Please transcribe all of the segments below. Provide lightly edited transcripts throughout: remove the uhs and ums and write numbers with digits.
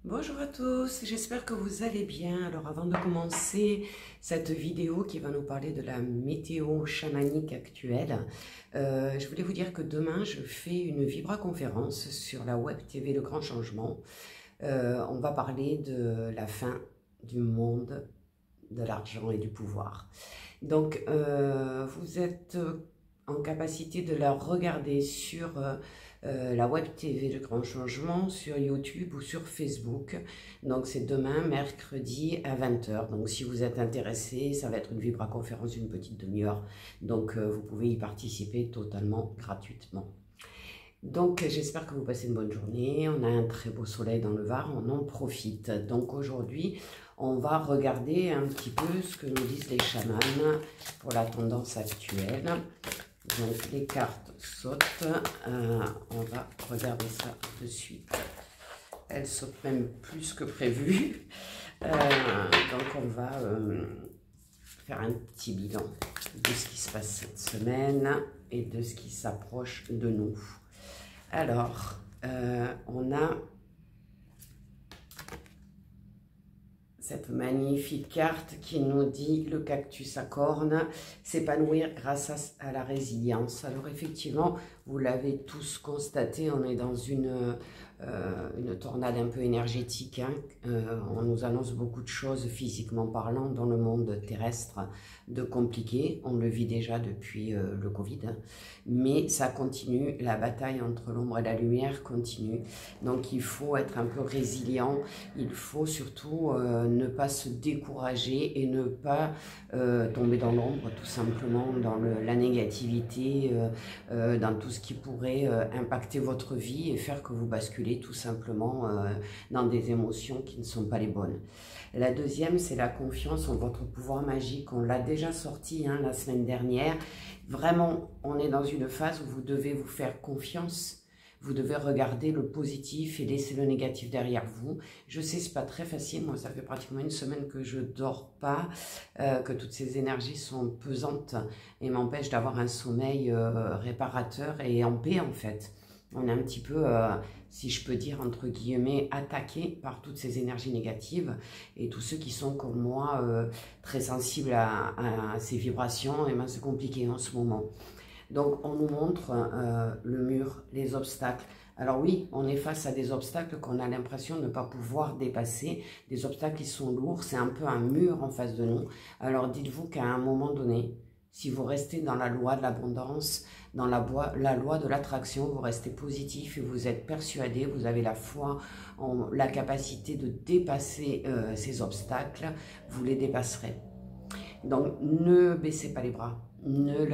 Bonjour à tous, j'espère que vous allez bien. Alors avant de commencer cette vidéo qui va nous parler de la météo chamanique actuelle, je voulais vous dire que demain je fais une vibra-conférence sur la web TV Le Grand Changement. On va parler de la fin du monde, de l'argent et du pouvoir. Donc vous êtes en capacité de la regarder sur la web TV Le Grand Changement, sur YouTube ou sur Facebook. Donc c'est demain, mercredi à 20 h. Donc si vous êtes intéressé, ça va être une vibra-conférence d'une petite demi-heure. Donc vous pouvez y participer totalement gratuitement. Donc j'espère que vous passez une bonne journée. On a un très beau soleil dans le Var, on en profite. Donc aujourd'hui, on va regarder un petit peu ce que nous disent les chamans pour la tendance actuelle. Donc les cartes sautent, on va regarder ça de suite. Elles sautent même plus que prévu. Donc on va faire un petit bilan de ce qui se passe cette semaine et de ce qui s'approche de nous. Alors, on a cette magnifique carte qui nous dit le cactus à cornes, s'épanouir grâce à la résilience. Alors effectivement, vous l'avez tous constaté, on est dans une tornade un peu énergétique. On nous annonce beaucoup de choses physiquement parlant dans le monde terrestre, de compliqué. On le vit déjà depuis le Covid, mais ça continue. La bataille entre l'ombre et la lumière continue. Donc il faut être un peu résilient. Il faut surtout ne pas se décourager et ne pas tomber dans l'ombre, tout simplement, dans la négativité, dans tout ce qui pourrait impacter votre vie et faire que vous basculez tout simplement dans des émotions qui ne sont pas les bonnes. La deuxième, c'est la confiance en votre pouvoir magique. On l'a déjà sorti la semaine dernière. Vraiment, on est dans une phase où vous devez vous faire confiance. Vous devez regarder le positif et laisser le négatif derrière vous. Je sais, c'est pas très facile. Moi, ça fait pratiquement une semaine que je dors pas, que toutes ces énergies sont pesantes et m'empêchent d'avoir un sommeil réparateur et en paix, en fait. On est un petit peu, si je peux dire, entre guillemets, attaqué par toutes ces énergies négatives. Et tous ceux qui sont comme moi, très sensibles à ces vibrations, et ben, c'est compliqué en ce moment. Donc, on nous montre le mur, les obstacles. Alors oui, on est face à des obstacles qu'on a l'impression de ne pas pouvoir dépasser. Des obstacles qui sont lourds, c'est un peu un mur en face de nous. Alors dites-vous qu'à un moment donné, si vous restez dans la loi de l'abondance, dans la loi de l'attraction, vous restez positif et vous êtes persuadé, vous avez la foi en la capacité de dépasser ces obstacles, vous les dépasserez. Donc ne baissez pas les bras. Ne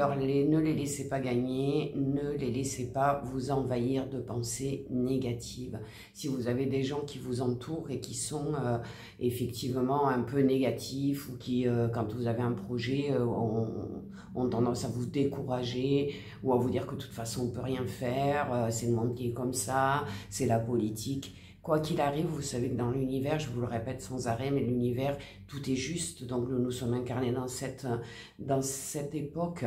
les laissez pas gagner, ne les laissez pas vous envahir de pensées négatives. Si vous avez des gens qui vous entourent et qui sont effectivement un peu négatifs ou qui, quand vous avez un projet, ont tendance à vous décourager ou à vous dire que de toute façon on ne peut rien faire, c'est le monde qui est comme ça, c'est la politique. Quoi qu'il arrive, vous savez que dans l'univers, je vous le répète sans arrêt, mais l'univers, tout est juste. Donc nous sommes incarnés dans cette époque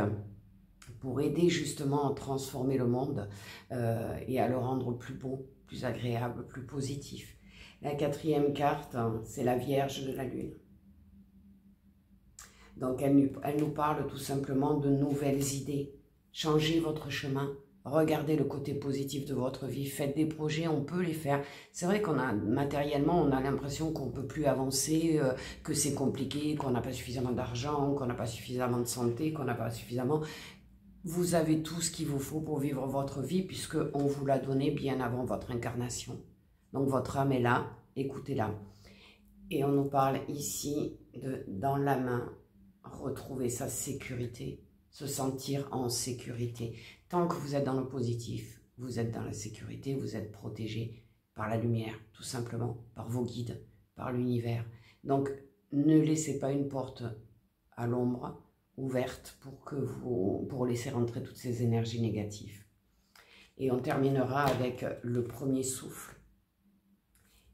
pour aider justement à transformer le monde et à le rendre plus beau, plus agréable, plus positif. La quatrième carte, c'est la Vierge de la Lune. Donc elle nous parle tout simplement de nouvelles idées. Changez votre chemin. Regardez le côté positif de votre vie, faites des projets, on peut les faire. C'est vrai qu'on a matériellement, on a l'impression qu'on ne peut plus avancer, que c'est compliqué, qu'on n'a pas suffisamment d'argent, qu'on n'a pas suffisamment de santé, qu'on n'a pas suffisamment... Vous avez tout ce qu'il vous faut pour vivre votre vie puisqu'on vous l'a donné bien avant votre incarnation. Donc votre âme est là, écoutez-la. Et on nous parle ici de, dans la main, retrouver sa sécurité, se sentir en sécurité. Tant que vous êtes dans le positif, vous êtes dans la sécurité, vous êtes protégé par la lumière, tout simplement, par vos guides, par l'univers. Donc, ne laissez pas une porte à l'ombre ouverte pour laisser rentrer toutes ces énergies négatives. Et on terminera avec le premier souffle,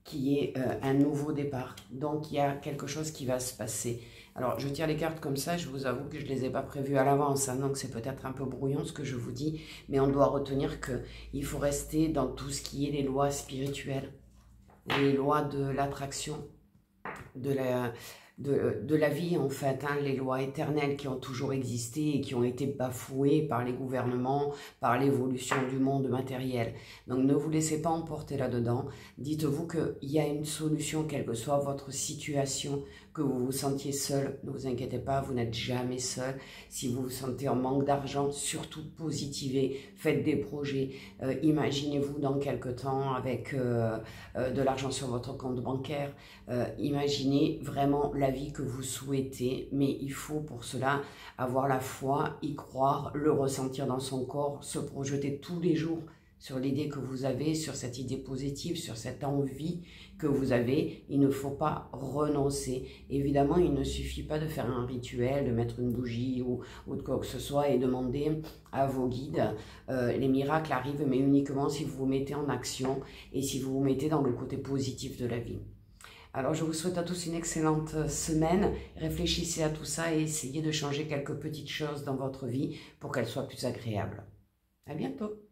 qui est un nouveau départ. Donc, il y a quelque chose qui va se passer. Alors, je tire les cartes comme ça, je vous avoue que je ne les ai pas prévues à l'avance, donc c'est peut-être un peu brouillon ce que je vous dis, mais on doit retenir qu'il faut rester dans tout ce qui est les lois spirituelles. les lois de l'attraction, de la vie en fait, hein, les lois éternelles qui ont toujours existé et qui ont été bafouées par les gouvernements, par l'évolution du monde matériel. Donc ne vous laissez pas emporter là-dedans, dites-vous qu'il y a une solution, quelle que soit votre situation, que vous vous sentiez seul, ne vous inquiétez pas, vous n'êtes jamais seul. Si vous vous sentez en manque d'argent, surtout positivez, faites des projets, imaginez-vous dans quelques temps avec de l'argent sur votre compte bancaire, imaginez vraiment la vie que vous souhaitez, mais il faut pour cela avoir la foi, y croire, le ressentir dans son corps, se projeter tous les jours sur l'idée que vous avez, sur cette idée positive, sur cette envie que vous avez. Il ne faut pas renoncer. Évidemment, il ne suffit pas de faire un rituel, de mettre une bougie ou de quoi que ce soit et demander à vos guides. Les miracles arrivent, mais uniquement si vous vous mettez en action et si vous vous mettez dans le côté positif de la vie. Alors, je vous souhaite à tous une excellente semaine. Réfléchissez à tout ça et essayez de changer quelques petites choses dans votre vie pour qu'elles soient plus agréables. À bientôt.